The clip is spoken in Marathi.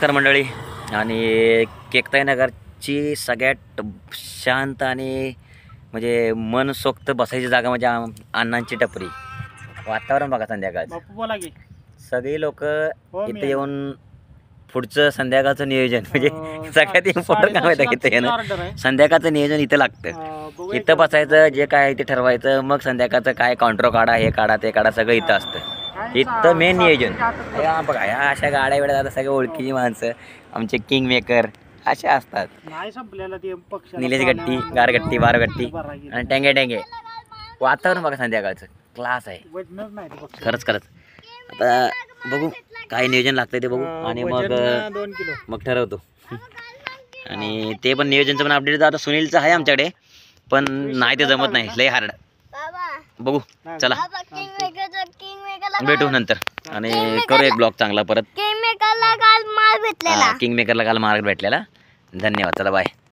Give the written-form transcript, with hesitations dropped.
नमस्कार मंडळी. आणि केकताई नगरची सगळ्यात शांत आणि म्हणजे मनसोक्त बसायची जागा म्हणजे अण्णांची टपरी. वातावरण बघा संध्याकाळचं. बोला की सगळी लोक हो, इथे येऊन पुढचं संध्याकाळचं नियोजन म्हणजे सगळ्यात इम्पॉर्टंट काम आहे इथे येणं. संध्याकाळचं नियोजन इथं लागतं. इथं बसायचं, जे काय ते ठरवायचं, मग संध्याकाळचं काय काउंटर काढा, हे काढा, ते काढा, सगळं इथं असतं. इथं मेन नियोजन. बघा ह्या अशा गाड्या वेळेला आता सगळे ओळखीची माणसं, आमचे किंग मेकर असे असतात. निलेश गट्टी, गारगट्टी, बारगट्टी आणि टँगे टँगे. वातावरण बघा संध्याकाळचं क्लास आहे खरंच. आता बघू काय नियोजन लागतंय ते बघू आणि मग ठरवतो. आणि ते पण नियोजनचं पण अपडेट आता सुनीलचं आहे आमच्याकडे, पण नाही ते जमत नाही, लय हार्ड. बघू चला भेटू नंतर आणि करू एक ब्लॉग चांगला परत. किंग मेकरला काल मार्क भेटलेला. धन्यवाद. चला बाय.